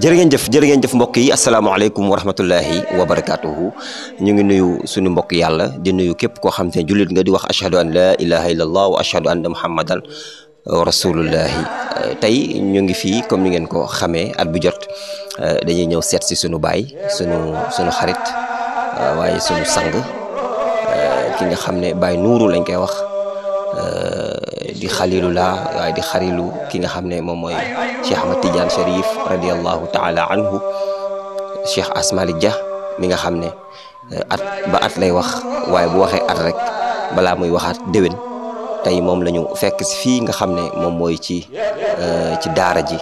jërë ngeen jëf mbokk yi asalaamaaleykum wa rahmatullahi wa barakaatuhu ñu ngi nuyu suñu mbokk yàlla di nuyu képp koo xam te ne jullit nga di wax ashhadu an la ilaha illallah wa ashhadu anna muhammadan rasulullahi tey ñu ngi fii comme ni ngeen ko xamee at bu jot dañuy ñëw seet si suñu baay suñu xarit waaye suñu sang ki nga xam ne Baay Nuuru lañ koy wax di xalilullah waaye di xarilu ki nga xam ne moom mooy Cheikh Ahmad Tidiane Cherif radiallahu taala anhu Cheikh Asmalik Dia mi nga xam ne at ba at lay wax waaye bu waxee at rek balaa muy waxaat déwén tey moom la ñu fekk si fii nga xam ne moom mooy ci daara ji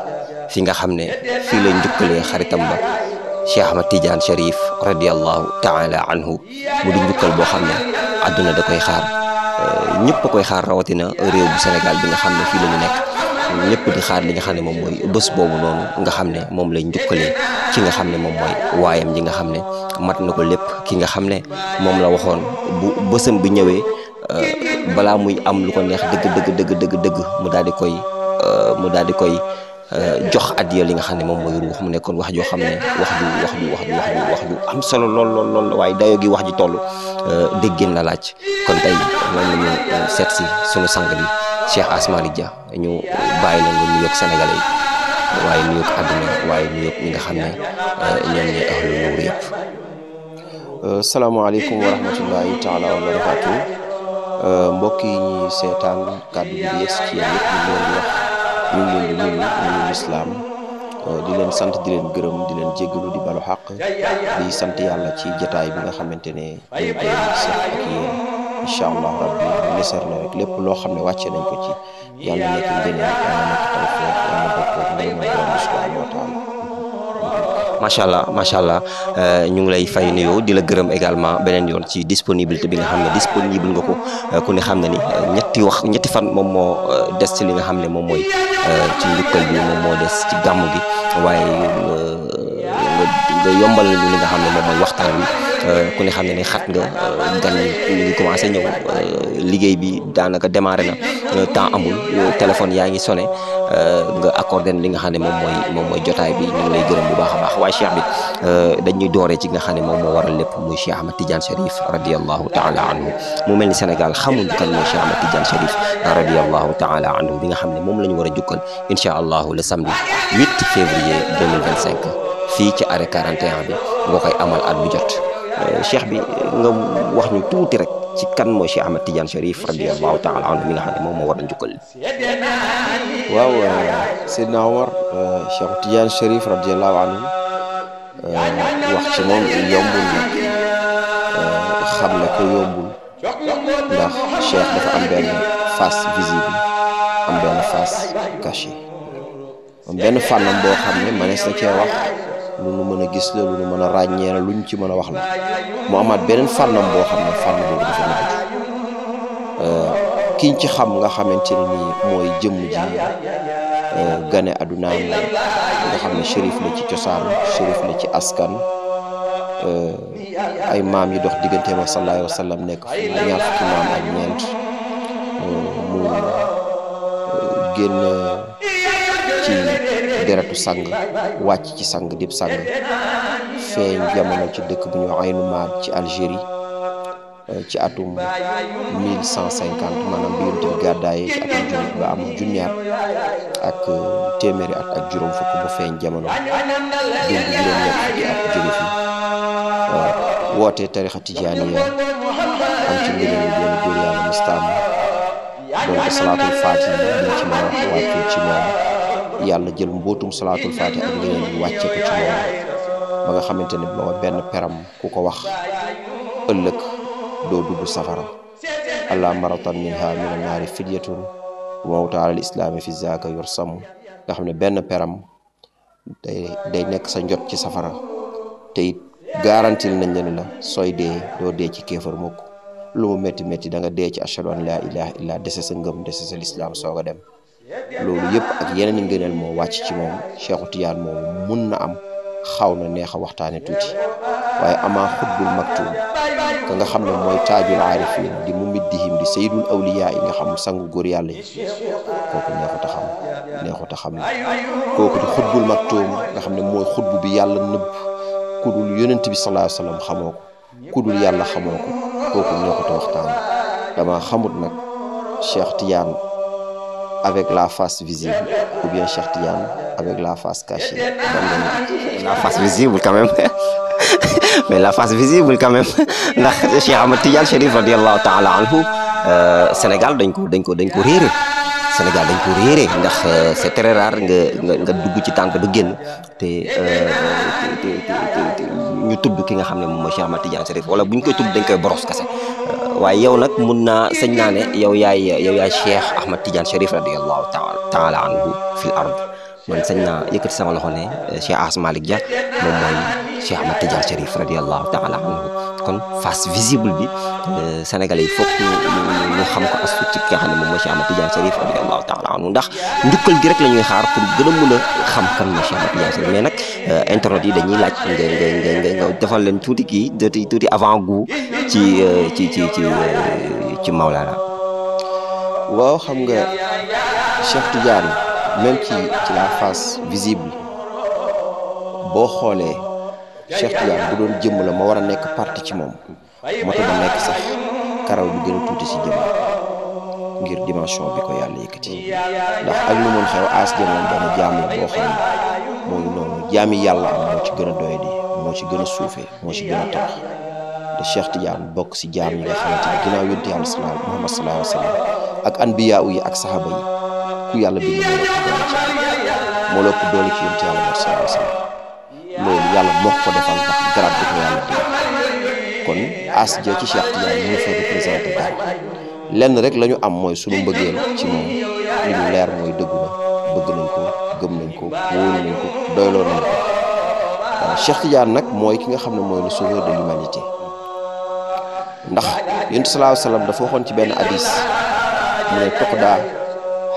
fi nga xam ne fii lañ njukkalee xaritam ba Cheikh Ahmad Tidiane Cherif radiallahu taala anhu mu di njukkal boo xam ne àdduna da koy xaar ñëpp a koy xaar rawatina réew bu Sénégal bi nga xam ne fii la ñu nekk ñëpp di xaar li nga xam ne moom mooy bés boobu noonu nga xam ne moom lañ njukkalee ki nga xam ne moom mooy waayam ji nga xam ne mat na ko lépp ki nga xam ne moom la waxoon bu bésam bi ñëwee balaa muy am lu ko neex dëgg mu daal di koy jox addiya li nga xam ne moom mooy ruux mu nekkoon wax joo xam ne wax ju am solo lool waaye dayo gi wax ji toll déggin la laaj kon tey moom la ñu seet si sunu sang bi Cheikh Asmalik Dia ñu bàyyi la nga nuyoog sénégalais yi waaye nuyoog àdduna waaye nuyoog ñi nga xam ne ñoom ñooy ahlu nuur yëpp. salaamaaleykum wa rahmatullahi taala wa barakaatu mbokk yi ñuy seetaan kàddu bi di yegg ci yéen yëpp ñu ngi leen di wax ñu ngi leen di nuyu lislaam di leen sant di leen gërëm di leen jéggalu di balu xaq di sant yàlla ci jataay bi nga xamante ne dañ koy seq ak yéen incha allah rabbi neser na rek lépp loo xam ne wàcce nañ ko ci yàlla nekk ngëneel yàlla nekk tawfeex yàlla bokk ngërëmal borom subhanahu wa taala. macha allah ñu ngi lay fay nuyoo di la gërëm également beneen yoon ci disponibilité bi nga xam ne disponible nga ko ku ne xam ne ni ñetti fan moom moo des ci li nga xam ne moom mooy ci njukkal bi moom moo des ci gàmm gi waaye nga yombal nañu li nga xam ne moom mooy waxtaan wi ku ne xam ne ni xat nga gan ñi ñu ngi commencé ñëw liggéey bi daanaka démarré na temps amul téléphone yaa ngi sonné nga accordé li nga xam ne moom mooy jotaay bi ñu ngi lay gërëm bu baax a baax waaye cheikh bi dañuy dooree ci nga xam ne moom moo waral lépp muy Cheikh Ahmad Tidiane Cherif radiallahu taala anhu mu mel ni Sénégal xamuñu kan mooy Cheikh Ahmad Tidiane Cherif radiallahu taala anhu bi nga xam ne moom la ñu war a jukkal incha allahu le samedi 8 février 2025 fii ci arrêt 41 bi nga koy amal at bu jot cheikh bi nga wax ñu tuuti rek ci kan mooy Cheikh Ahmad Tidiane Cherif radiallahu taala anhu mi nga xam ne moom moo war a njukkal. waaw Seydina Omar Cheikh Tidiane Cherif radiallahu anhu wax ci moom yombul nag xam ne ko yombul ndax cheikh dafa am benn face visible am benn face cachée am benn fànnam boo xam ne mënees na cee wax lu nu mën a gis la lu nu mën a ràññee la lu ñu ci mën a wax la mu amaat beneen fànnam boo xam ne fànn boobu dafa nëbb kiñ ci xam nga xamante ne nii mooy jëmm ji gane addunaam nga xam ne shérif la ci cosaan shérif la ci askan ay maam yi dox digganteem ak sallallahu alayhi wa sallam nekk ñaar fukki maam ak ñeent mu génn ci deretu sang wàcc ci sang dib sang feeñ jamono ci dëkk bu ñu Aynu Maad ci Algérie ci atum 1150 maanaam bi Yonent bi gàddaaye ci atum junni ba am junniyaat ak téeméeri at ak juróom fukk ba feeñ jamono dund juróom-ñett fukki at jóge fi woote tarixa tijaaniya am ci ngëneel benn góor yàlla mustaam doon ko salaatul faati liñ ci mën a wax wàccul ci moom yàlla jël mbootum salaatul faati ak ngëneel bi wàcce ko ci moom ba nga xamante ne booba benn peram ku ko wax ëllëg doo dugg safara allah maratan minha min annaari fidyatun mawta alal islaami fi zaaka yor samu nga xam ne benn peram day nekk sa njot ci safara te it garantil nañ la ne la sooy dee doo dee ci kéefar mukk lu mu métti da nga dee ci ashhadu an la ilaha illa dese sa ngëm dese sa lislaam soog a dem loolu yëpp ak yeneen i ngëneel moo wàcc ci moom Cheikhu Tidiane moom mun na am xaw na neex a waxtaane tuuti waaye amaa xutbul maktum ka nga xam ne mooy taajul aarifin di mumiddihim di sayyidul awliya yi nga xam sangu góor yàlla yi kooku neexut a xam kooku di xutbul maktum nga xam ne mooy xutbu bi yàlla nëbb ku dul yonent bi sallallahu alayhi wasallam xamoo ko ku dul yàlla xamoo ko kooku neexut a waxtaane dama xamut nag Cheikh Tidiane avec la face visible ou bien Cheikh Tidiane avec la face cachée. La face visible quand même mais la face visible quand même ndax Cheikh Ahmad Tidiane Chérif radiyallahu ta'ala anhu Sénégal dañ ko réeré Sénégal dañ ko réeré ndax c'est très rare nga dugg ci tànk du génn te ñu tudd ki nga xam ne moom mooy Cheikh Ahmad Tidiane Chérif wala bu ñu koy tudd dañ koy boros kese waaye yow nag sañ naa ne yow yaay Cheikh Ahmad Tidiane Chérif radiyallahu ta'ala anhu fil ard man sañ naa yëkkati sama loxo ne Cheikh As Malick Dia moom mooy Cheikh Ahmad Tidiane Chérif radiyallahu ta'ala anhu kon face visible bi Sénégalais yi foog ñu xam ko astu ci ki nga xam ne moom mooy Cheikh Ahmad Tidiane Chérif radiyallahu ta'ala anhu ndax njukkal gi rek la ñuy xaar pour gën a mën a xam kan mooy Cheikh Ahmad Tidiane Chérif mais nag internet yi dañuy laaj nga defal leen tuuti avant goût ci Maulana. waaw xam nga Cheikh Tidiane même ci la face visible boo xoolee Cheikh Tidiane bu doon jëmm la ma war a nekk parti ci moom moto ba nekk sax karaw bi gën a tuuti si jëmm ngir dimension bi ko yàlla yëkkati ndax ak lu mën xew aas jëmoon benn jaam la boo xam ne mooy noonu jaami yàlla am moo ci gën a doyadi moo ci gën a suufee moo ci gën a tax te Cheikh Tidiane bokk si jaam yi nga xamante ne ginnaaw yonent yàlla Muhammad sallallahu alayhi wa sallam ak anbiya yi ak saxaaba yi ku yàlla bind moo la ëpp doole ci yonent yàlla Muhammad sallallahu alayhi wa sallam loolu yàlla moo ko defal ndax garab bi ko yàlla dégg kon as ja ci Cheikh Tidiane ñu fa représenté daal lenn rek la ñu am mooy sunu mbëggeel ci moom li ñu leer mooy dëggu na bëgg nañ ko gëm nañ ko wóolu nañ ko doyloo nañ ko Cheikh Tidiane nag mooy ki nga xam ne mooy le sauveur de l'humanité ndax yonent sallallahu alayhi wa sallam dafa waxoon ci benn hadis mu ne tuqdaa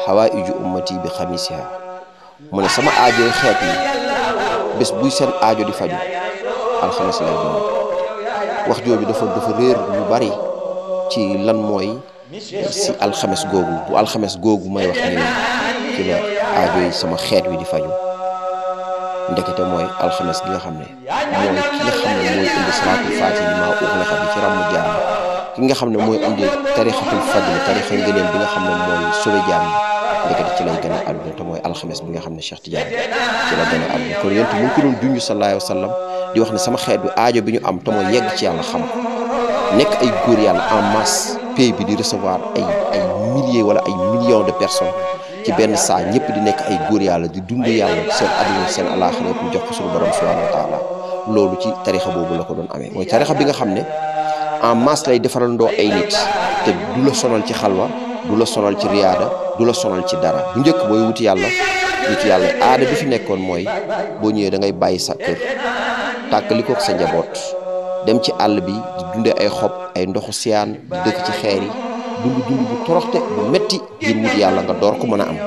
hawaa'iju ummati bi xamisiha mu ne sama aajo xeet yi bés buy seen aajo di faju alxames lay doon wax jooju dafa réer ñu bari ci lan mooy si alxames googu bu alxames googu may wax ñëwee ci la aajo yi sama xeet wi di faju ndekete mooy alxames gi nga xam ne mooy ki nga xam ne mooy indi salaatul faatihi maa uxliqa bi ci ràmmu jaam ki nga xam ne mooy indi tarixatul fadl tarixa ngëneel bi nga xam ne mooy sobe jaam ndekete ci lay gën a àdduna te mooy alxames bi nga xam ne Cheikh Tidiane ci la gën a àdduna kon yonent mu ngi ko doon junj sallallahu alayhi wa sallam di wax ne sama xeet bi aajo bi ñu am te mooy yegg ci yàlla xam nekk ay góor yàlla en masse pays bi di recevoir ay milliers wala ay millions de personnes ci benn saa ñëpp di nekk ay góor yàlla di dund yàlla seen àdduna seen alaaxira ñu jox ko suñu borom subhanahu wa taala loolu ci tarixa boobu la ko doon amee mooy tarixa bi nga xam ne en masse lay defarandoo ay nit te du la sonal ci xalwa du la sonal ci riyaada du la sonal ci dara bu njëkk booy wuti yàlla aada bi fi nekkoon mooy boo ñëwee da ngay bàyyi sa kër tàkkali ko sa njaboot dem ci àll bi di dunde ay xob ay ndoxu siyaan di dëkk ci xeer yi dund bu toroxte bu metti ngir wut yàlla nga door ko mën a am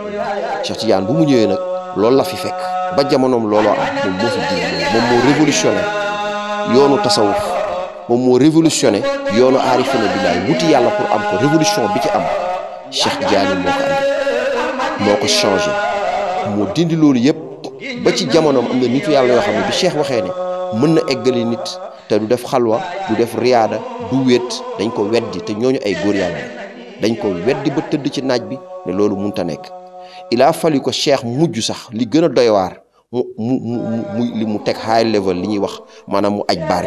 Cheikh Tidiane bu mu ñëwee nag loolu la fi fekk ba jamonoom looloo am moom moo fi diine moom moo révolutionné yoonu tasawuf moom moo révolutionné yoonu aarifina billaay wuti yàlla pour am ko révolution bi ci am Cheikh Tidiane moo ko andi moo ko changé moo dindi loolu yëpp ba ci jamonoom am na nitu yàlla yoo xam ne bi Cheikh waxee ne mën na eggali nit te du def xalwa du def riyaada du wéet dañ ko weddi te ñooñu ay góor yàlla dañ ko weddi ba tëdd ci naaj bi ne loolu munta nekk il a fallu ko Cheikh mujj sax li gën a doy waar mu teg high level li ñuy wax maanaam mu aj baar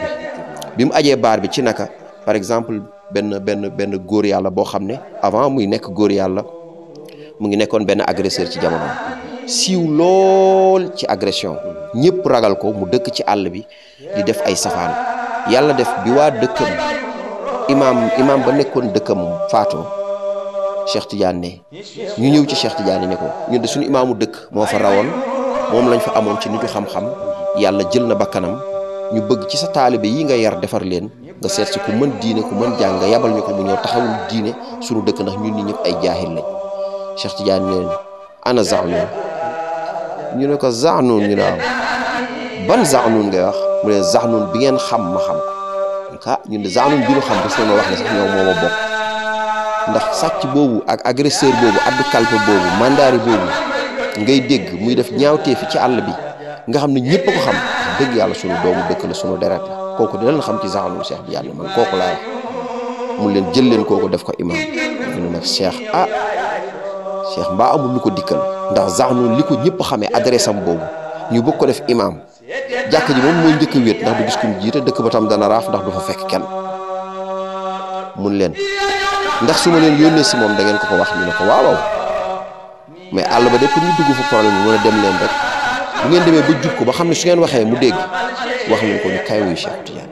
bi mu ajee baar bi ci naka par exemple benn góor yàlla boo xam ne avant muy nekk góor yàlla mu ngi nekkoon benn agresseur ci jamono siiw lool ci agression ñëpp ragal ko mu dëkk ci àll bi di def ay safaan yàlla def bi waa dëkkam imaam ba nekkoon dëkkam faatoo Cheikh Tidiane ne ñu ñëw ci Cheikh Tidiane ne ko ñun de suñu imaamu dëkk moo fa rawoon moom lañ fa amoon ci nitu xam-xam yàlla jël na bakkanam ñu bëgg ci sa taalibe yi nga yar defar leen nga seet si ku mën diine ku mën jàng nga yabal ñu ko mu ñëw taxawul diine suñu dëkk ndax ñun ñi ñëpp ay jaahil lañ Cheikh Tidiane ne leen ana Za'noun ñu ne ko Za'noun ñu ne waaw ban Zahnun ngay wax mu ne Zahnun bi ngeen xam ma xam ko ñun de Zahnun bi ñu xam parce que ma wax ne sax ñoom moo ma bokk ndax sàcc boobu ak agresseur boobu addu kalpe boobu mandaari boobu ngay dégg muy def ñaawtee fi ci àll bi nga xam ne ñëpp ko xam dëgg yàlla sunu doomu dëkk la sunu deret la kooku dinañ xam ci Zahnun Cheikh bi yàlla man kooku laa wax mu leen jël leen kooku def ko imam ñu ne nag Cheikh Cheikh mbaa amul lu ko dikkal ndax Zahnun li ko ñëpp xamee adresse am boobu ñu bëgg ko def imam jàkk ji moom mooy njëkk a wéet ndax du gis ku mu jiite dëkk ba tam dana raaf ndax du fa fekk kenn mun leen ndax su ma leen yónnee si moom da ngeen ko wax ñu ne ko waaw mais àll ba de pour ñu dugg fa problème bi mën a dem leen rek bu ngeen demee ba jub ko ba xam ne su ngeen waxee mu dégg wax leen ko ñu kay wuy Cheikh Tidiane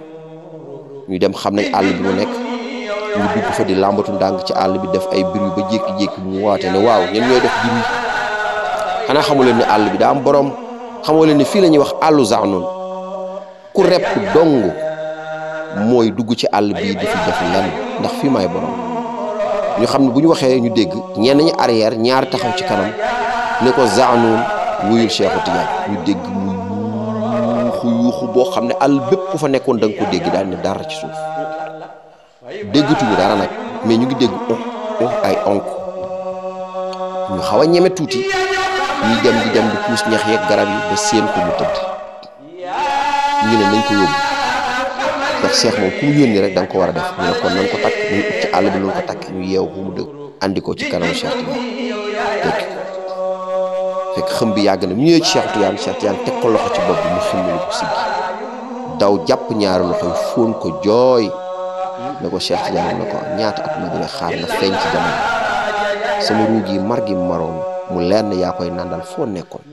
ñu dem xam nañ àll bi mu nekk ñu dugg fa di làmbatu ndànk ci àll bi def ay bruit ba jékki-jékki mu waate ne waaw ñen ñooy def bruit xanaa xamu leen ne àll bi daa am borom xamoo leen ne fii la ñuy wax àllu Zahnun ku repp dong mooy dugg ci àll bii di fi def lenn ndax fii maay borom ñu xam ne bu ñu waxee ñu dégg ñenn ñi arrière ñaar taxaw ci kanam ne ko Zahnun wuyul Cheikh Tidiane ñu dégg mu yuuxu boo xam ne àll bépp ku fa nekkoon da nga ko dégg daal ne dara ci suuf déggatuñu dara nag mais ñu ngi dégg ay onk ñu xaw a ñeme tuuti ñuy dem di puus ñax yeeg garab yi ba séen ko mu tëdd ñu ne nañ ko yóbbu ndax Cheikh moom ku mu yónni rek da nga ko war a def ñu ne kon nañ ko takk ñu ut ci àll bi nañ ko takk ñu yeew ko mu dëgg andi ko ci kanamu Cheikh Tidiane tekki ko fekk xëm bi yàgg na ñu ñëwee ci Cheikh Tidiane teg ko loxo ci bopp bi mu ximmali ko siggi daw jàpp ñaari loxo yi fóon ko jooy ne ko Cheikh Tidiane ne ko ñaata at ma dina xaar nga feeñ ci jamono sama ruug yi mar gi maroon mu leer na yaa koy nandal foo nekkoon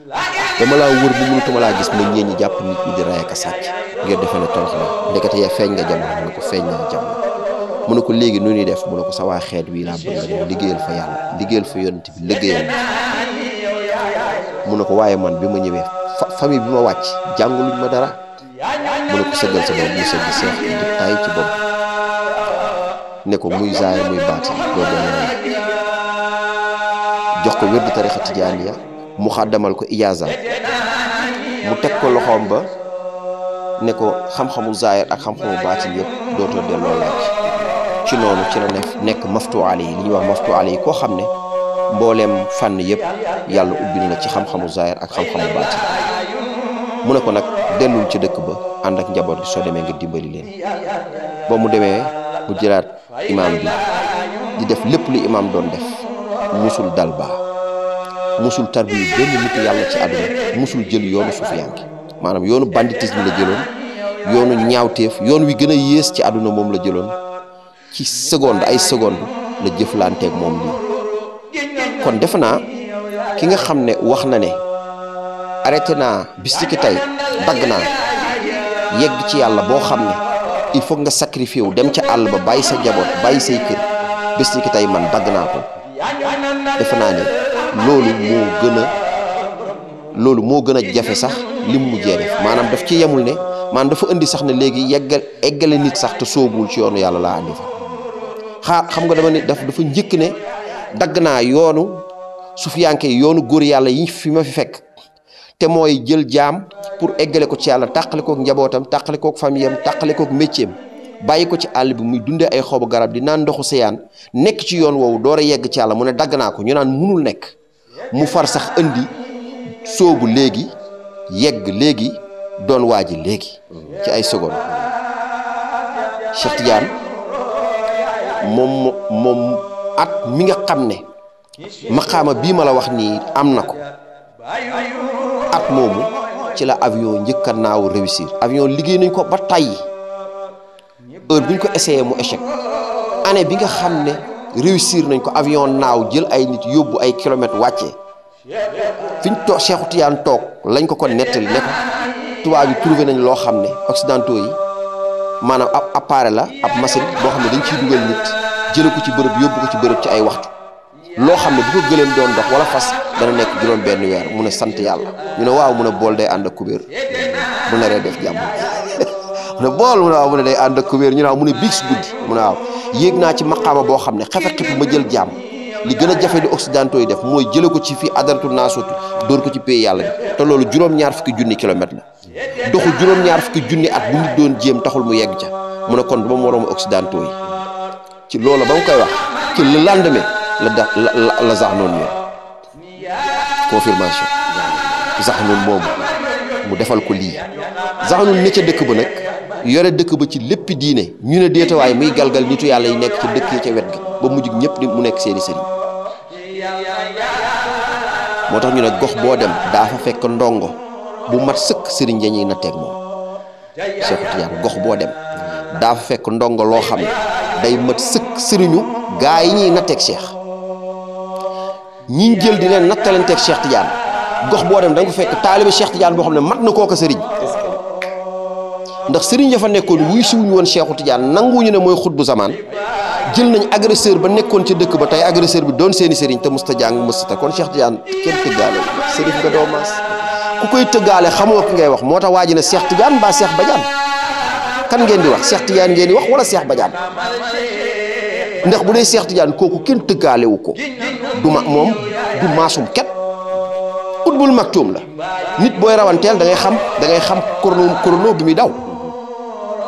dama laa wër bu mënutuma laa gis ma ñeen ñi jàpp nit ñi di ray ak a sàcc ngir defe ne torox la ndekete ya feeñ nga jamono mu ne ko feeñ naa jamono mu ne ko léegi nu ñuy def mu ne ko sa waa xeet wii laa bëgg nga dem liggéeyal fa yàlla liggéeyal fa yonent bi liggéeyal mu ne ko waaye man bi ma ñëwee famille bi ma wàcc jànguluñ ma dara mu ne ko sëggal sa bopp mu sëgg Seex di tay ci bopp ne ko muy zaahir muy baati doo doon jox ko wérdu tarixa tijaaniya mu xàddamal ko ijaaza mu teg ko loxoom ba ne ko xam-xamu zaahir ak xam-xamu baati yëpp dootoo delloo laaj ci noonu ci la nekk maftu ali yi li ñuy wax maftu ali yi koo xam ne mbooleem fànn yëpp yàlla ubbi na ci xam-xamu zaahir ak xam-xamu baati mu ne ko nag dellul ci dëkk ba ànd ak njaboot gi soo demee nga dimbali leen ba mu demee mu jëlaat imaam bi di def lépp lu imaam doon def musul dal baa musul tarbiyu benn nitu yàlla ci àdduna musul jël yoonu sufiyanke maanaam yoonu banditisme la jëloon yoonu ñaawteef yoon wi gën a yées ci àdduna moom la jëloon ci seconde ay seconde la jëflanteeg moom lii kon defe naa ki nga xam ne wax na ne arrêté naa bis ci tey dagg naa yegg ci yàlla boo xam ne il faut nga sacrifier wu dem ca àll ba bàyyi sa njaboot bàyyi say kër bis ci tey man dagg naa ko defe naa ne loolu moo gën a jafe sax lim mujjee def maanaam daf ci yemul ne maanaam dafa indi sax ne léegi eggale nit sax te sóobuwul ci yoonu yàlla laa andi fa xam nga dama ne dafa njëkk ne dagg naa yoonu sufiyanke yoonu góor yàlla yi fi ma fi fekk te mooy jël jaam pour eggale ko ci yàlla tàqale kook njabootam tàqale kook famiyam tàqale kook métier bàyyi ko ci àll bi muy dundee ay xobu garab di naan ndoxu seyaan nekk ci yoon woowu door a yegg ci yàlla mu ne dagg naa ko ñu naan munul nekk mu far sax indi soobu léegi yegg léegi doon waaji léegi ci ay seconde Cheikh Tidiane moom at mi nga xam ne maqaama bii ma la wax nii am na ko at moomu ci la avion njëkk a naaw réussir avion liggéey nañ ko ba tàyyi heure bu ñu ko essayé mu échec année bi nga xam ne réussir nañ ko avion naaw jël ay nit yóbbu ay kilomètres wàccee fi ñu toog Cheikh Tidiane toog lañ ko nettali ne ko tubaab yi trouvé nañ loo xam ne occidentaux yi maanaam ab appareil la ab machine boo xam ne dañ ciy dugal nit jële ko ci bërëb yóbbu ko ci bërëb ci ay waxtu loo xam ne bu ko gëleem doon dox wala fas dana nekk juróom benn weer mu ne sant yàlla ñu ne waaw mu ne bool day ànd ak kubéer bu naree def jàmm mu ne bool mu ne waaw mu ne day ànd ak kubéer ñu ne waaw mu ne biig si guddi mu ne waaw yéeg naa ci maqaama boo xam ne xefe xip ma jël jàmm li gën a jafe di occidentaux yi def mooy jële ko ci fii adaratu naasootu dóor ko ci pays yàlla bi te loolu juróom-ñaar fukki junni kilomètre la doxu juróom-ñaar fukki junni at bu nit doon jéem taxul mu yegg ca mu ne kon du ma moroomu occidentaux yi ci loolu ba mu koy wax ci le lendemain la Zahnoun ñëw confirmation Zahnoun moomu mu defal ko lii Zahnoun ne ca dëkk ba nag yore dëkk ba ci lépp diine ñu ne déetawaay muy galgal nitu yàlla yi nekk ci dëkk yi ca wet ga ba mujj ñëpp di mu nekk seeni sëriñ moo tax ñu ne gox boo dem daa fa fekk ndongo bu mat sëkk sëriñ ja ñuy natteeg moom Cheikh Tidiane gox boo dem daa fa fekk ndongo loo xam ne day mat sëkk sëriñu gaa yi ñuy natteeg Cheikh ñi jël di leen nattalanteeg Cheikh Tidiane gox boo dem da nga fa fekk taalibe Cheikh Tidiane boo xam ne mat na kooka sëriñ ndax sëriñ ya fa nekkoon wuy siwuñu woon Cheikh Tidiane nanguwuñu ne mooy xutbu zamaan jël nañ agresseur ba nekkoon ci dëkk ba tey agresseur bi doon seeni sëriñ te musta jàng musta kon Cheikh Tidiane kenn tëggaale sëriñ nga doo maas ku koy tëggaale xamoo ki ngay wax moo tax waa ji ne Cheikh Tidiane mbaa Cheikh Badiane kan ngeen di wax Cheikh Tidiane ngeen di wax wala Cheikh Badiane ndax bu dee Cheikh Tidiane kooku kenn tëggaale wu ko du ma moom du maasum ket utbul maktuum la nit booy rawanteel da ngay xam chrono bi muy daw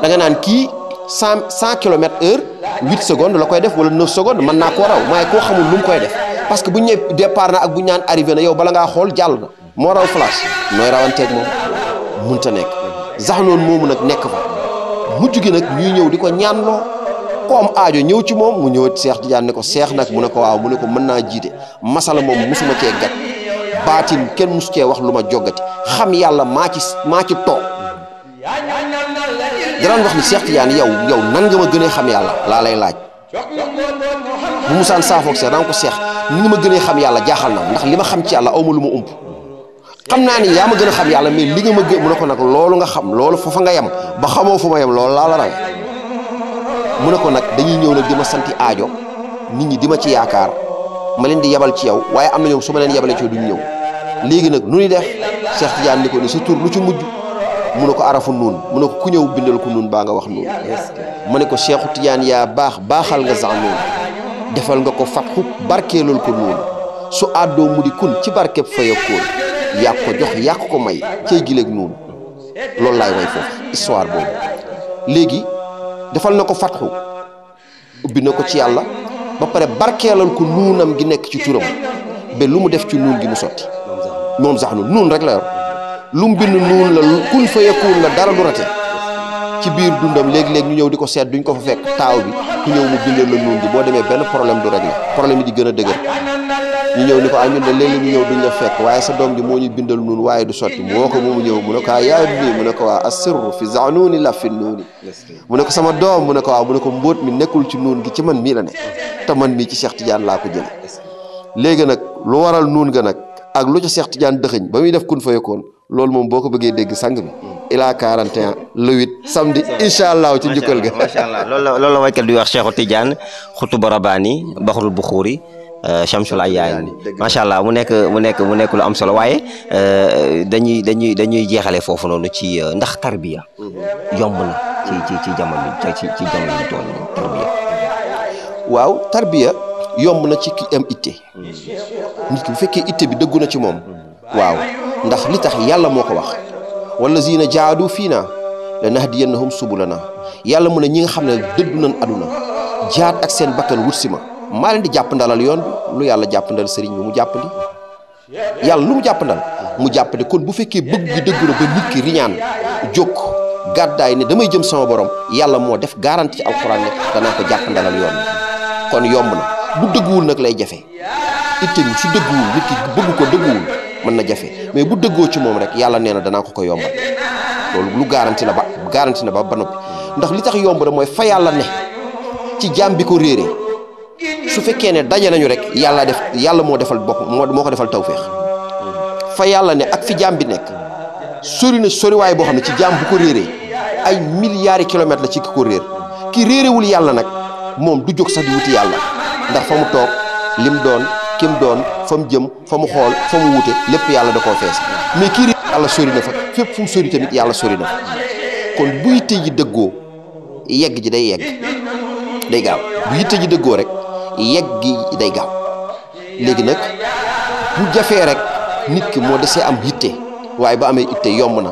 da nga naan kii 100 kilomètres heure 8 secondes la koy def wala 9 secondes mën naa koo raw waaye koo xamul lu mu koy def parce que bu ñu nee départ na ak bu ñu naan arrivé na yow bala ngaa xool jàll na moo raw flash nooy rawanteeg moom munta nekk Zahnoun moomu nag nekk fa mujj gi nag ñuy ñëw di ko ñaanloo ko am aajo ñëw ci moom mu ñëw Cheikh Tidiane ne ko Cheikh nag mu ne ko waaw mu ne ko mën naa jiite masala moom musuma cee gat baatin kenn musu cee wax lu ma joggati xam yàlla maa ci toog danañ wax ni Cheikh Tidiane yow nan nga ma gënee xam yàlla laa lay laaj bu musaan saafoog Cheikh danga ko Cheikh ni nga ma gënee xam yàlla jaaxal na ndax li ma xam ci yàlla awma lu ma ump xam naa ni yaa ma gën a xam yàlla mais li nga ma gën mu ne ko nag loolu nga xam loolu foofa nga yem ba xamoo fu ma yem loolu laa la raw mu ne ko nag dañuy ñëw nag di ma santi aajo nit ñi di ma ci yaakaar ma leen di yebal ci yow waaye am na ñoom su ma leen yebalee ci yow duñ ñëw léegi nag nu ñuy def Cheikh Tidiane ni ko ni sa tur lu ci mujj mu ne ko arafu nuun mu ne ko ku ñëw bindal ko nuun baa nga wax nuun ma ne ko Cheikh Tidiane yaa baaxal nga Zahnoun defal nga ko fatxu barkeelal ko nuun su àddoo mu di kun ci barkeb fayakoon yàq ko jox yàq ko may cay gileeg nuun loolu laay way foofu histoire boobu léegi defal na ko fatxu ubbi na ko ci yàlla ba pare barkeelal ko nuunam gi nekk ci turam ba lu mu def ci nuun gi mu sotti moom Zahnoun nuun rek la yor lu mu bind nuun la kun fa yakun la dara du rate ci biir dundam léegi-léegi ñu ñëw di ko seet duñ ko fa fekk taaw bi ku ñëw mu bindal la nuun gi boo demee benn problème du régler problème yi di gën a dëgër ñu ñëw ni ko ñun de léegi ñu ñëw duñ la fekk waaye sa doom ji moo ñu bindal nuun waaye du sotti moo ko moomu ñëw mu ne ko yaa ibni mu ne ko waa asirru fi Zahnouni la fi nuuni mu ne ko sama doom mu ne ko waaw mu ne ko mbóot mi nekkul ci nuun gi ci man mii la ne te man mii ci Cheikh Tidiane laa ko jële léegi nag lu waral nuun ga nag ak lu ca Cheikh Tidiane dëxëñ ba muy def kun fa yakun loolu moom boo ko bëggee dégg sang bi ila 41 le 8 samedi incha allah ci njukkal ga macha allah loolu la waykat di wax Cheikh Tidiane xutuba rabbaani baxrul buxuuri Chamsul Ayaani macha allah mu nekk lu am solo waaye dañuy jeexale foofu noonu ci ndax tarbiya yomb na ci jamono ji tool tarbiya waaw tarbiya yomb na ci ki am itte nit ki bu fekkee itte bi dëggu na ci moom waaw ndax li tax yàlla moo ko wax wallazina jaadu fiina lanahdiyannahum subulana yàlla mu ne ñi nga xam ne dëddu nañ aduna jaat ak seen bakkan wut si ma maa leen di jàpp ndalal yoon bi lu yàlla jàpp ndal sëriñ bi mu jàppandi yàlla lu mu jàpp ndal mu jàppandi kon bu fekkee bëgg gi dëggu na ba nit ki riñaan jóg gàddaay ne damay jëm sama borom yàlla moo def garanti ci alxuraan ne danaa ko jàpp ndalal yoon bi kon yomb na bu dëgguwul nag lay jafe itte bi su dëgguwul nit ki bëgg ko dëgguwul mën na jafe mais bu dëggoo ci moom rek yàlla nee na danaa ko yombal loolu lu garanti na ba noppi ndax li tax yomb na mooy fa yàlla ne ci jaam bi ko réeree su fekkee ne daje nañu rek yàlla moo defal bopp moo ko defal tawféex fa yàlla ne ak fi jaam bi nekk soriwaay boo xam ne ci jaam bu ko réeree ay milliards kilomètres la ci ki ko réer ki réerewul yàlla nag moom du jóg sax di wuti yàlla ndax fa mu toog lim doon kim doon fa mu jëm fa mu xool fa mu wute lépp yàlla da koo fees mais kii yàlla sori na fa fépp fu mu sori tamit yàlla sori na fa kon bu yitte ji dëggoo yegg ji day gaaw bu yitte ji dëggoo rek yegg gi day gaaw léegi nag bu jafee rek nit ki moo desee am yitte waaye ba amee itte yomb na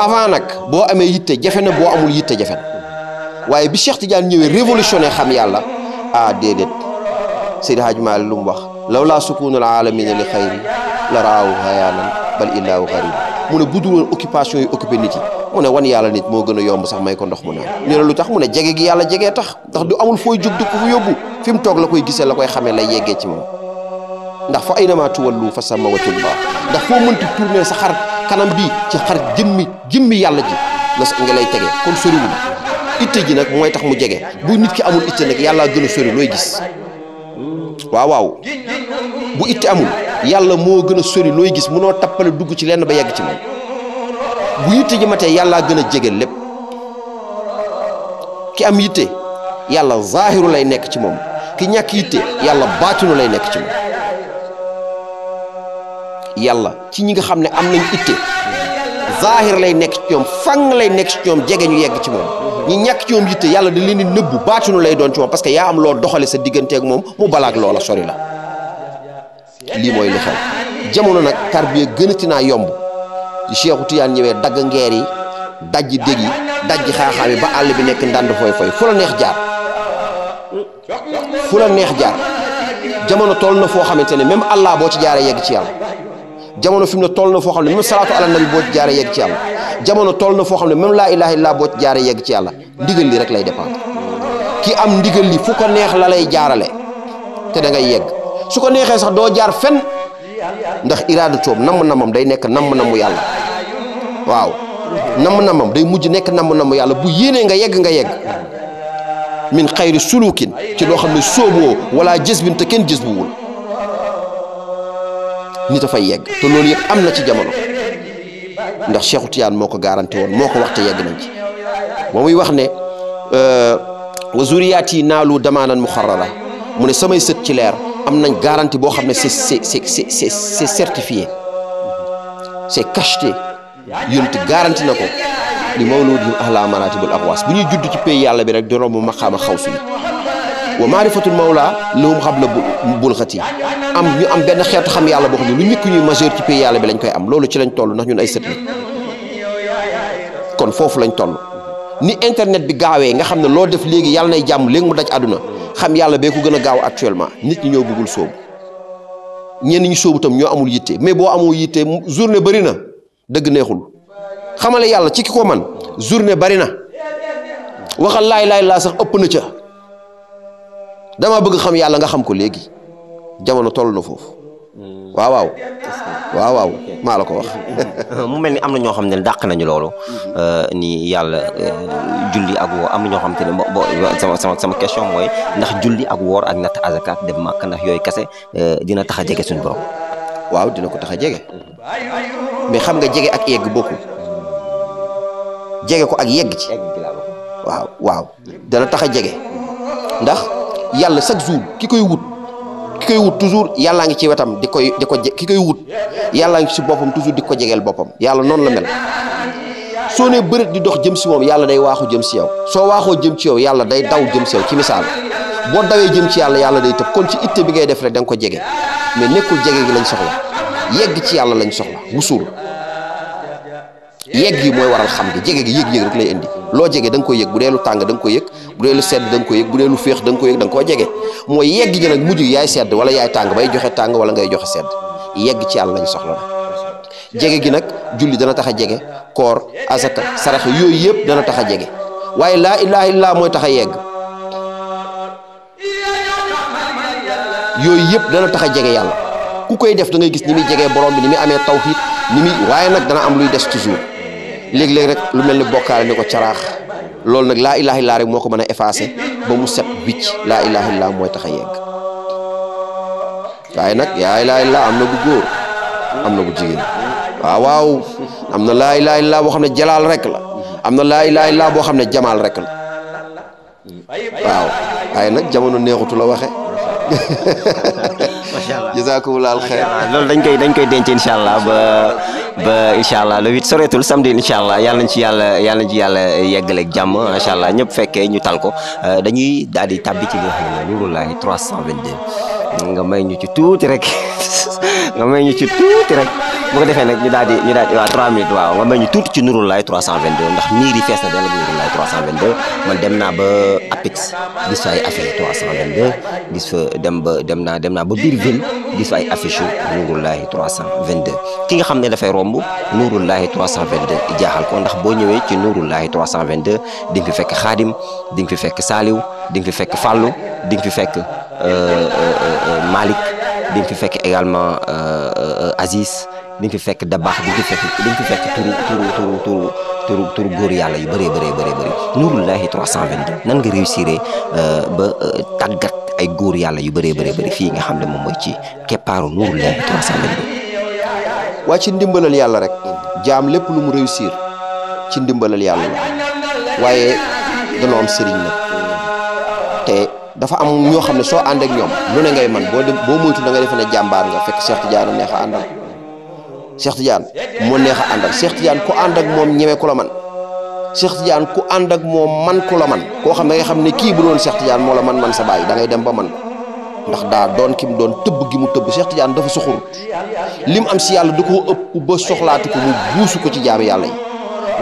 avant nag boo amee yitte jafe na boo amul yitte jafe na waaye bi Cheikh Tidiane ñëwee révolutionné xam yàlla déedéet Seydi Hadji Malick lu mu wax law laa sukunul alamina li xayri la raawu hayaanan bal illaahu xarib mu ne budul woon occupation yi occupé nit yi mu ne wan yàlla nit moo gën a yomb sax may ko ndox mu naan ñu ne lu tax mu ne jege gi yàlla jegee tax ndax du amul fooy jóg di ko fu yóbbu fi mu toog la koy gisee la koy xamee lay yeggee ci moom ndax fa aynama tuwallu fa samma wajhullah ndax foo mënti tourner sa xar kanam bi ci xar jëmmi yàlla ji la nga lay tege kon soriwul itte ji nag mooy tax mu jege bu nit ki amul itte nag yàlla gën a sori looy gis waaw bu itte amul yàlla moo gën a sori looy gis munoo tappale dugg ci lenn ba yegg ci moom bu yitte ji matee yàllaa gën a jege lépp ki am yitte yàlla zaahiru lay nekk ci moom ki ñàkk yitte yàlla baatinu lay nekk ci moom yàlla ci ñi nga xam ne am nañ itte zaahir lay nekk ci ñoom fang lay nekk ci ñoom jege ñu yegg ci moom ñi ñàkk ci ñoom yitte yàlla da leen di nëbbu baatinu lay doon ci moom parce que yaa am loo doxale sa digganteeg moom mu balaak loola sori la lii mooy li xew jamono nag tarbiya gënati naa yomb ci Cheikhu Tiyaan ñëwee dagg ngeer yi dajji dég yi dajji xaaxaam yi ba àll bi nekk ndànd foy foy fu la neex jaar fu la neex jaar jamono toll na foo xamante ne même Allah boo ci jaaree yegg ci yàlla jamono fi mu ne toll na foo xam ne même salaatu ala nabi boo ci jaaree yegg ci yàlla jamono toll na foo xam ne même laa ilaha illa boo ci jaaree yegg ci yàlla ndigal li rek lay dépendre ki am ndigal li fu ko neex la lay jaarale te da ngay yegg su ko neexee sax doo jaar fen ndax iraada toom namm-namam day nekk namm-namu yàlla waaw namm-namam day mujj nekk namm-namu yàlla bu yéenee nga yegg min xayri sulukin ci loo xam ne sooboo wala jësbin te kenn jësbuwul nit a fay yegg te loolu yëpp am na ci jamono ndax Cheikhu Tiyaan moo ko garanti woon moo ko wax te yegg nañ ci ba muy wax ne wa zuriyaati naalu damaanan muxarrara mu ne samay sët ci leer am nañ garantie boo xam ne c'est certifié c'est cacheté yonent garanti na ko li mawludihim ahla maratibul aqwas bu ñuy judd ci pays yàlla bi rek di romb maqaama xawsu wa maarifatul mawla lahum xabla bulxati ñu am benn xeetu xam yàlla boo xam ne lu ñëkk ñuy majeur ci pays yàlla bi lañ koy am loolu ci lañ toll ndax ñun ay sët la kon foofu lañ toll ni internet bi gaawee nga xam ne loo def léegi yàlla nay jàmm léegi mu daj àdduna xam yàlla bee ko gën a gaaw actuellement nit ñi ñoo bëggul sóobu ñenn ñi sóobu tam ñoo amul yitte mais boo amul yitte journée bëri na dëgg neexul xamale yàlla ci ki ko man journée bari na waxal laay laa sax ëpp na ca dama bëgg xam yàlla nga xam ko léegi jamono toll na foofu waaw maa la ko wax. mu mel ni am na ñoo xam ne dàq nañu loolu ni yàlla julli ak woor am na ñoo xam te ne sama question mooy ndax julli ak woor ak natt azaka dem màkk ndax yooyu kese dina tax a jege suñu borom. waaw dina ko tax a jege mais xam nga jege ak yegg bokkul jege ko ak yegg ci waaw dana tax a jege ndax yàlla chaque jour ki koy wut toujours yàllaa ngi ci wetam ki koy wut yàllaa ngi ci boppam toujours di ko jegeel boppam yàlla noonu la mel soo nee bëreet di dox jëm si moom yàlla day waaxu jëm si yow soo waaxoo jëm ci yow yàlla day daw jëm si yow ci misaal boo dawee jëm ci yàlla day tëb kon ci itte bi ngay def rek da nga ko jege mais nekkul jege gi lañ soxla yegg ci yàlla lañ soxla wusul yegg gi mooy waral xam gi jege gi yëg-yëg rek lay indi loo jege da nga koy yëg bu dee lu tàng da nga koy yëg bu dee lu sedd da nga koy yëg bu dee lu féex da nga koy yëg da nga koo jege mooy yegg gi nag mujj yaay sedd wala yaay tàng bay joxe tàng wala ngay joxe sedd yegg ci yàlla lañ soxla nag jege gi nag julli dana tax a jege koor asaka sarax yooyu yëpp dana tax a jege waaye laa ilaha illa mooy tax a yegg yooyu yëpp dana tax a jege yàlla ku koy def da ngay gis ni muy jegee borom bi ni muy amee tawhid ni muy waaye nag dana am luy des toujours léeg-léeg rek lu mel ni bokkaale ni ko caraax loolu nag laa ilaha illa rek moo ko mën a effacer ba mu set wicc laa ilaha illa mooy tax a yegg waaye nag laa ilaha illa am na bu góor am na bu jigéen waaw am na laa ilaha illa boo xam ne jalaal rek la am na laa ilaha illa boo xam ne jamaal rek la waaw waaye nag jamono neexutu la waxe macha allah jazakumullahu xeer loolu dañ koy denc incha allah ba incha allah le 8 soreetul samedi incha allah yàlla nañ ci yàlla yeggaleeg jàmm macha allah ñëpp fekkee ñu tal ko dañuy daal di tàbbi ci li nga xam ne Nuurullaahi 322 nga may ñu ci tuuti rek bu ko defee nag ñu daal di waaw 3 minutes waaw nga may ñu tuuti ci Nourou Laye 322 ndax miir yi fees na dell Nourou Laye 322 man dem naa ba Apex gis fa ay affiche 322 gis fa dem naa ba biir ville gis fa ay affiche Nourou Laye 322 ki nga xam ne dafay romb Nourou Laye 322 jaaxal ko ndax boo ñëwee ci Nourou Laye 322 di nga fi fekk Xaadim di nga fi fekk Saliou di nga fi fekk Fallou di nga fi fekk Malick di nga fi fekk également Aziz di nga fi fekk Dabax di nga fi fekk turu góor yàlla yu bëree Nourou Laye 322 nan nga réussir ba tàggat ay góor yàlla yu bëree fii nga xam ne moom mooy ci keppaaru Nourou Laye 322. waa ci ndimbalal yàlla rek jaam lépp lu mu réussir ci ndimbalal yàlla la waaye danoo am sëriñ nag te dafa am ñoo xam ne soo ànd ak ñoom lu ne ngay man boo moytu da nga defe ne jàmbaar nga fekk Cheikh Tidiane neex a àndal Cheikh Tidiane moo neex a àndal Cheikh Tidiane ku ànd ak moom ñeme ku la man Cheikh Tidiane ku ànd ak moom man ku la man koo xam ne nga xam ne kii bu doon Cheikh Tidiane moo la man sa bàyyi da ngay dem ba man ndax daa doon ki mu doon tëbb gi mu tëbb Cheikh Tidiane dafa soxorut lim am si yàlla da koo ëpp ba soxlaatu ko mu buusu ko ci jaami yàlla yi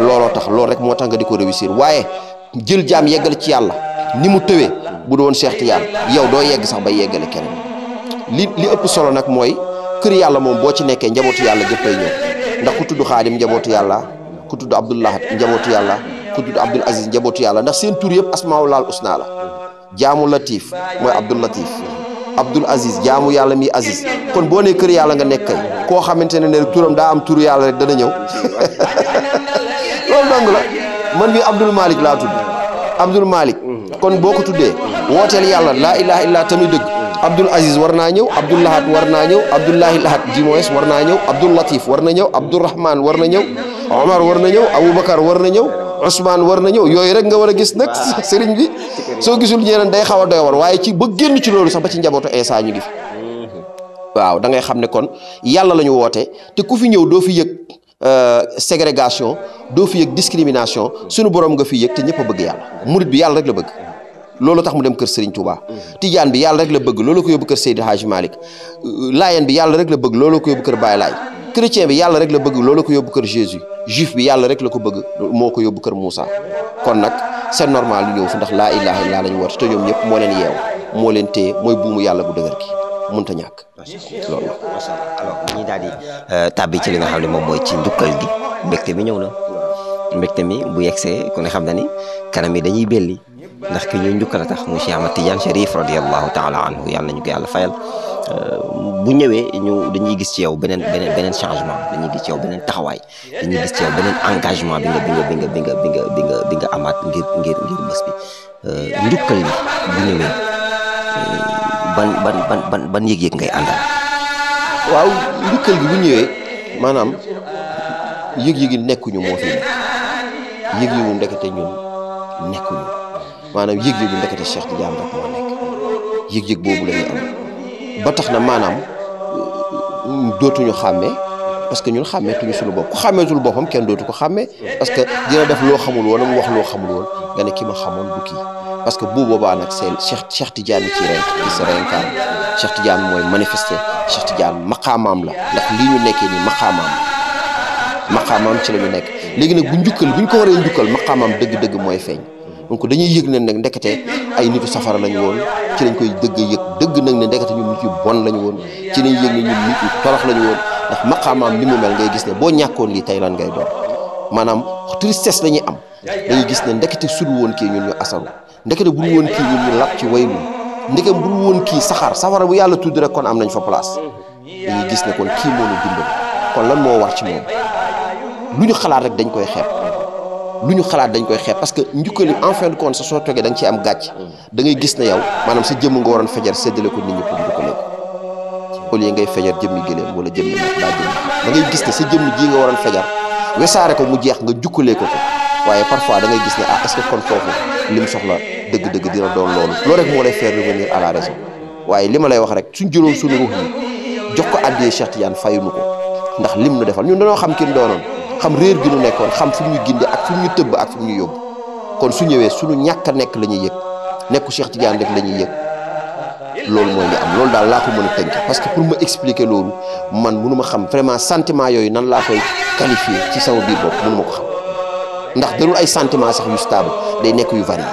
looloo tax loolu rek moo tax nga di ko réussir waaye jël jaam yeggale ci yàlla ni mu tëwee bu doon Cheikh Tidiane yow doo yegg sax bay yeggale keneen li ëpp solo nag mooy kër yàlla moom boo ci nekkee njabootu yàlla géppay ñëw ndax ku tudd Xaadim njabootu yàlla ku tudd Abdullah njabootu yàlla ku tudd Abdul Aziz njabootu yàlla ndax seen tur yëpp asmaul husna la jaamu Latif mooy Abdul Latif Abdul Aziz jaamu yàlla mi Aziz kon boo nee kër yàlla nga nekk kay koo xamante ne rek turam daa am turu yàlla rek dana ñëw loolu dong la man mi Abdul Malik laa tudd Abdul Malik kon boo ko tuddee wooteel yàlla laa ilaha illa tamit dëgg Abdul Aziz war naa ñëw Abdul Lahat war naa ñëw Abdullahi Lahat Dimoes war naa ñëw Abdul Latif war na ñëw Abdurrahman war na ñëw Omar war na ñëw Aboubacar war na ñëw Ousmane war na ñëw yooyu rek nga war a gis nag sëriñ bi soo gisul ñeneen day xaw a doy war waaye ci ba génn ci loolu sax ba ci njabootu Eesa ñu ngi fi waaw da ngay xam ne kon yàlla la ñu woote te ku fi ñëw doo fi yëg ségrégation doo fi yëg discrimination suñu borom nga fi yëg te ñëpp a bëgg yàlla murit bi yàlla rek la bëgg loolu tax mu dem kër Serigne Touba Tidiane bi yàlla rek la bëgg loolu ko yóbbu kër Seydi Hadji Malick Layen bi yàlla rek la bëgg loolu ko yóbbu kër Baye Laye chrétien bi yàlla rek la bëgg loolu ko yóbbu kër Jésus juif bi yàlla rek la ko bëgg moo ko yóbbu kër Moussa kon nag c'est normal lu ñëw fi ndax laa ilaha illa la ñu woote te ñoom ñëpp moo leen yeew moo leen téye mooy buumu yàlla bu dëgër gi mënta ñàkk loolu macha allah alors dañuy daal di tàbbi ci li nga xam ne moom mooy ci njukkal gi mbégte mi ñëw na mbégte mi bu yegsee ku ne xam na ni kanam yi dañuy belli ndax ki ñuy njukkal a tax muy Cheikh Ahmad Tidiane Chérif radiyallahu taala anhu yàlla nañu ko yàlla fayal bu ñëwee dañuy gis ci yow beneen changement dañuy gis ci yow beneen taxawaay dañuy gis ci yow beneen engagement bi nga amaat ngir bés bi njukkal li bu ñëwee ban yëg-yëg ngay àndal. waaw njukkal gi bu ñëwee maanaam yëg-yëg yi nekkuñu moo fi nekk yëg-yëgu ndekete ñun nekkuñu maanaam yëg-yëgu ndekete Cheikh Tidiane rek moo nekk yëg-yëg boobu la ñuy am ba tax na maanaam dootuñu xàmmee parce que ñun xàmmeetuñu suñu bopp ku xàmmeetul boppam kenn dootu ko xàmmee parce que dina def loo xamul woon mu wax loo xamul woon nga ne ki ma xamoon du kii parce que bu boobaa nag c'est Cheikh Tidiane ci se réincarne Cheikh Tidiane mooy manifester Cheikh Tidiane maqaamaam la ndax lii ñu nekkee nii maqaamaam ci la ñu nekk léegi nag buñ ko waree njukkal maqaamaam dëgg-dëgg mooy feeñ donc dañuy yëg ne nag ndekete ay nitu safara lañu woon ci lañ koy yëg dëgg nag ne ndekete ñun nit yu bon lañu woon ci lañ yëg ne ñun nit yu torox lañu woon ndax maqaamaam li mu mel ngay gis ne boo ñàkkoon lii tey lan ngay doon maanaam tristesse lañuy am dañuy gis ne ndekete sud woon kii ñun ñu asaru ndekete bul woon kii ñun ñu lap ci waylu ndeke bul woon kii safara bu yàlla tudd rek kon am nañ fa place dañuy gis ne kon kii moo ñu dimbal kon lan moo war ci moom lu ñu xalaat rek dañ koy xeeb parce que njukkali en fin de compte sa soo toogee da nga ciy am gàcc da ngay gis ne yow maanaam sa jëmm nga waroon fejar séddale ko nit ñi pour njukkale ko au lieu ngay fejar jëmmi gëléem wala jëmmi nag daa jëmm da ngay gis ne sa jëmm ji nga waroon fejar wesaare ko mu jeex nga jukkalee ko waaye parfois da ngay gis ne est-ce que kon foofu li mu soxla dëgg-dëgg dina doon loolu rek moo lay faire revenir à la raison waaye li ma lay wax rek suñ jëloon suñu ruux yi jox ko addiyee Cheikh Tidiane fayuñu ko ndax lim nu defal ñun dañoo xam ki doonoon xam réer gi nu nekkoon xam fi mu ñu gindi ak fi mu ñu tëbb ak fi mu ñu yóbbu kon su ñëwee suñu ñàkk a nekk la ñuy yëg nekku Cheikh Tidiane rek la ñuy yëg loolu mooy li am loolu daal laa ko mën a tënk parce que pour ma expliquer loolu man mënu ma xam vraiment sentiment yooyu nan laa koy qualifier ci sama biir bopp mënu ma ko xam ndax darul ay sentiment sax yu stable day nekk yu varié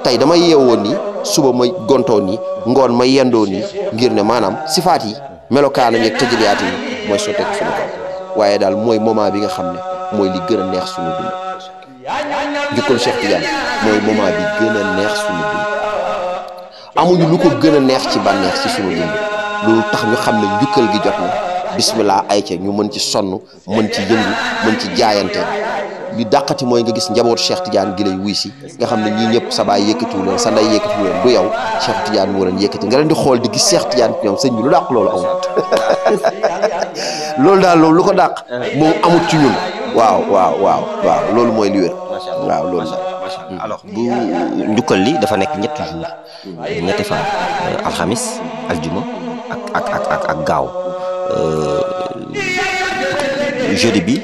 tey dama yeewoon ni suba ma gontoon ni ngoon ma yendoo ni ngir ne maanaam sifaat yi melokaanam yeeg tëjaliyaat yi mooy sotteeku suñu kaw waaye daal mooy moment bi nga xam ne mooy li gën a neex suñu dund njukkal Cheikh Tidiane mooy moment bi gën a neex suñu dund amuñu lu ko gën a neex ci bànneex ci suñu dund loolu tax ñu xam ne njukkal gi jot na bismillah ay ca ñu mën ci sonn mën ci yëngu mën ci jaayante li dàqati mooy nga gis njabootu Cheikh Tidiane gi lay wuy si nga xam ne ñii ñëpp sa baay yëkkatiwu leen sa nday yëkkatiwu leen du yow Cheikh Tidiane moo leen yëkkati nga leen di xool di gis Cheikh Tidiane ñoom sëñ bi lu dàq loolu amut loolu daal loolu lu ko dàq moom amut ci ñun waaw loolu mooy li wér waaw loolu la alors bu njukkal li dafa nekk ñetti jours ñetti fan alxamis aljuma ak gaaw jeudi bi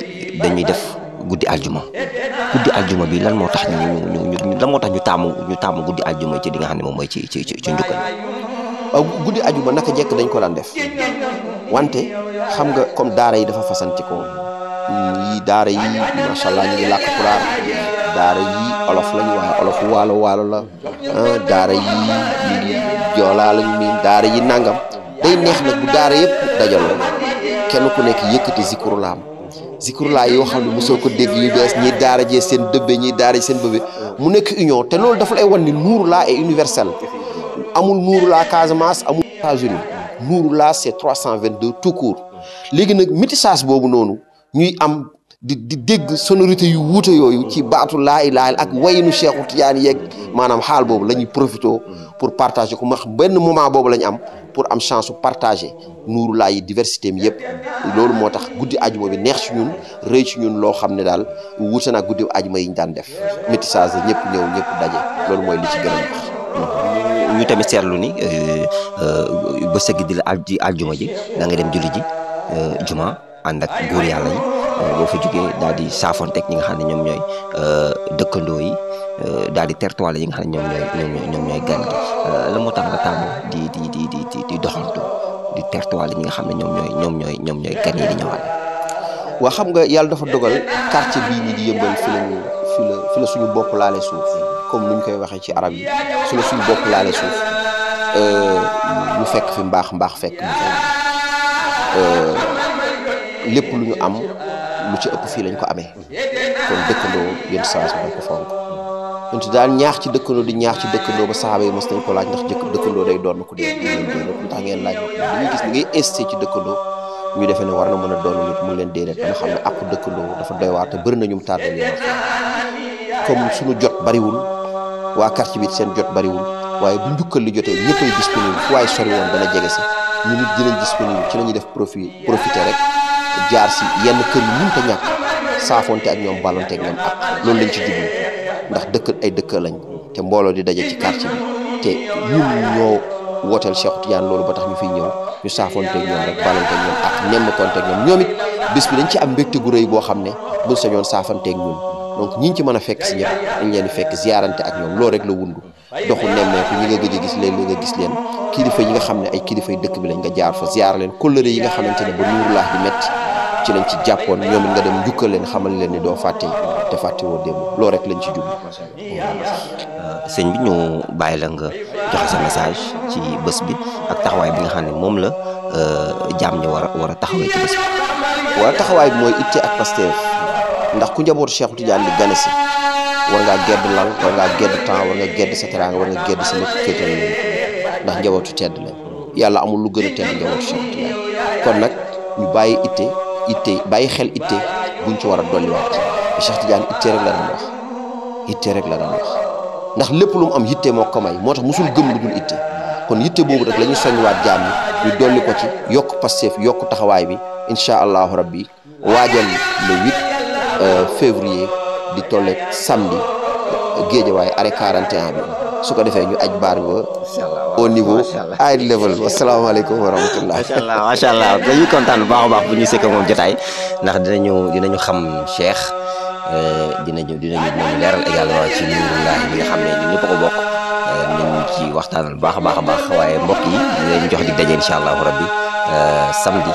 dañuy def guddi aljuma bi lan moo tax ñu taamu guddi aljuma ci li nga xam ne moom mooy ci njukkal guddi aljuma naka jekk dañ ko daan def wante xam nga comme daara yi dafa fasanti ko yi daara yi macha allah ñu ngi làkk pulaar daara yi olof lañu waaye olof waalo la daara yi ñu ngi joolaa lañu miin daara yi nangam day neex nag bu daara yëpp dajaloo kenn ku nekk yëkkati zikrulaa yoo xam ne mosoo ko dégg yu bees ñi daara jee seen dëbbe ñi daara seen bëbbe mu nekk union te loolu dafa lay wan ni nuurulaa est universel amul nuurulaa Casamance amul États-Unis nuurulaa c'est 322 tout court léegi nag métissage boobu noonu ñuy am di dégg sonorité yu wuute yooyu ci baatu laa ilaaha ak wayinu Cheikhu Tidiane yeeg maanaam xaal boobu la ñuy profité pour partager ko ma benn moment boobu la ñu am pour am chance su partager nuuru laa yi diversité mi yëpp loolu moo tax guddi ajuma bi neex ci ñun rëy ci ñun loo xam ne daal wuute naa guddi ajuma yi ñu daan def métissage la ñëpp ñëw ñëpp daje loolu mooy li ci gën a neex. ñu tamit seetlu ni ba sëgg di la aljuma ji da nga dem julli ji juma ànd ak góor yàlla yi boo fa jógee daal di saafonteeg ñi nga xam ne ñoom ñooy dëkkandoo yi daal di tertuwaale yi nga xam ne ñoom ñooy gan gi la moo tax nga taamu di doxantu di tertuwaale ñi nga xam ne ñoom ñooy gan yi di ñëwaat. waa xam nga yàlla dafa dogal quartier bii ñi di Yëmbal fi la suñu bopp laale suuf comme nuñ koy waxee ci arab yi fi la suñu bopp laale suuf ñu fekk fi mbaax fekk lépp lu ñu am lu ci ëpp fii lañ ko amee kon dëkkandoo yenn saa yi dañ ko fonk ñun daal ñaax ci dëkkandoo di ñaax ci dëkkandoo ba saxaaba yi mos nañ ko laaj ndax dëkkandoo day doon ku dee lu tax ngeen laaj dañuy gis ni ngay insisté ci dëkkandoo ñu defee ne war na mën a doon nit mu leen déedéet dama xam ne ak dëkkandoo dafa doy waar te bëri na ñu mu tardé leen comme suñu jot bariwul waa quartier bi seen jot bariwul waaye bu njukkal li jotee ñëppay disponible fu waaye sori woon dana jege si ñu nit dinañ disponible ci la ñuy def profité rek jaar si yenn kër yi mënut a ñàkk saafonte ak ñoom ballonte ak ñoom ak loolu lañ ci jublu ndax dëkk lañ te mbooloo di daje ci quartier bi te ñun ñoo wooteel Cheikh Tidiane loolu ba tax ñu fiy ñëw ñu saafonte ak ñoom rek ballonte ak ñoom ak nemmekonte ak ñoom it bés bi dañ ci am mbégte gu rëy boo xam ne buñ sañoon saafante ak ñun donc ñi ci mën a fekk si ñëpp dañ leen di fekk ziarante ak ñoom loolu rek la wundu doxu nemmeeku ñi nga gëj a gis léeg-léeg nga gis leen kilifa yi nga xam ne ay kilifay dëkk bi lañ nga jaar fa ziar leen kóllëre yi nga xamante ne ba nuuru laax di metti ci lañ ci jàppoon ñoom it nga dem njukkal leen xamal leen ni doo fàtte te fàtte woo démb loolu rek lañ ci jublu. sëñ bi ñu bàyyi la nga joxe sa message ci bés bi ak taxawaay bi nga xam ne moom la jaam ñi war a taxawee ci bés bi. wala taxawaay bi mooy itte ak Pastef ndax ku njabootu Cheikh Tidiane di gane si war ngaa gedd lal war ngaa gedd temps war nga gedd sa teraanga war nga gedd sa lépp féetal leen ndax njabootu tedd lañ yàlla amul lu gën a tedd njabootu Cheikh Tidiane kon nag ñu bàyyi itte bàyyi xel itte buñ ci war a dolliwaat te Cheikh Tidiane itte rek la daan wax ndax lépp lu mu am yitte moo ko may moo tax musul gëm lu dul itte kon yitte boobu rek la ñuy soññiwaat jaam yi ñu dolli ko ci yokk Pastef yokk taxawaay bi incha allahu rabbi waajal le 8 février di tolleeg samedi Géejawaay arrêt 41 bi su ko defee ñu aj baar ba au niveau high level wasalaamaaleykum wa rahmatullah. macha allah dañuy kontaan bu baax a baax bu ñu sekk moom jotaay ndax dinañu xam Cheikh dinañu leeral également ci nuurullah bi nga xam ne ñun ñëpp ko bokk ci waxtaanal baax a baax waaye mbokk yi ñu leen jox di daje incha allahu rabbi samedi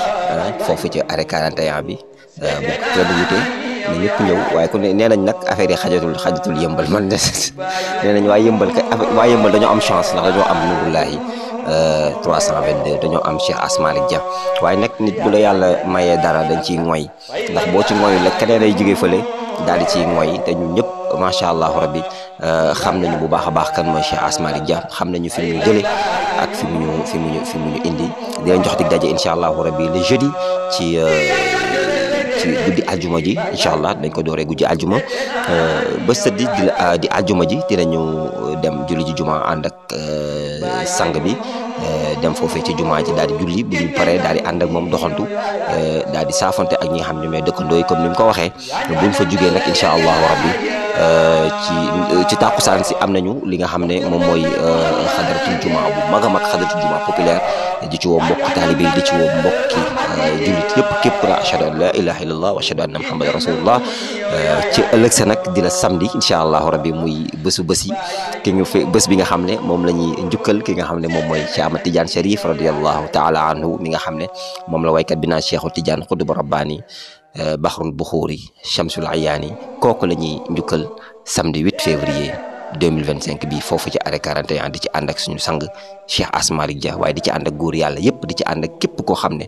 foofu ci arrêt 41 bi bu kenn wutee na ñëpp ñëw waaye ku ne nee nañ nag affaire yi xajatul yëmbal man de nee nañ waa yëmbal dañoo am chance ndax dañoo am Nurullahi 322 dañoo am Cheikh Asmalik Dia waaye nag nit bu la yàlla mayee dara dañ ciy ngoy ndax boo ci ngoy la keneen ay jógee fële daal di ciy ngoy te ñun ñëpp macha allah rabbi xam nañu bu baax a baax kan mooy Cheikh Asmalik Dia xam nañu fi mu ñu jëlee ak fi mu ñu indi di leen jox dig daje incha allah rabbi le jeudi ci guddi aljuma ji incha allah dañ ko dooree guddi aljuma ba sëddi di aljuma ji dinañu dem julli ji juma ànd ak sang bi dem foofee ci juma ji daal di julli bu ñu paree daal di ànd ak moom doxantu daal di saafante ak ñi nga xam ne ñooy dëkkandoo yi comme ni mu ko waxee buñ fa jugee nag incha allahu rabbi ci tàkkusaan si am nañu li nga xam ne moom mooy xadaratul juma bu mag a mag xadaratul juma populaire di ci woo mbokk taalibe yi di ci woo mbokki jullit yëpp képp na ashhadu an la ilaha illallah wa ashhadu anna muhammadan rasulullah ci ëllëg sa nag di la samedi incha allahu rabbi muy bésu bés yi ki ñu fi bés bi nga xam ne moom la ñuy njukkal ki nga xam ne moom mooy Cheikh Ahmad Tidiane Chérif radiyallahu taala anhu mi nga xam ne moom la waykat bi naan Cheikhu Tidiane xutbu rabbaani Bahrul Buxuuri Shamsul Ayaani kooku la ñuy njukkal samedi 8 février 2025 bi foofu ci arrêt 41 di ci ànd ak suñu sang Cheikh Asmalik Dia waaye di ci ànd ak góor yàlla yëpp di ci ànd ak képp koo xam ne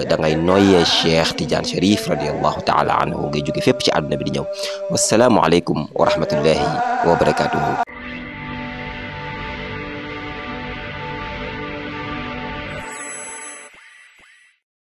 da ngay noyyee Cheikh Tidiane Chérif radiyallahu taala anhu ngay jóge fépp ci àdduna bi di ñëw wasalaamu aleykum wa rahmatullahi wa barakatuhu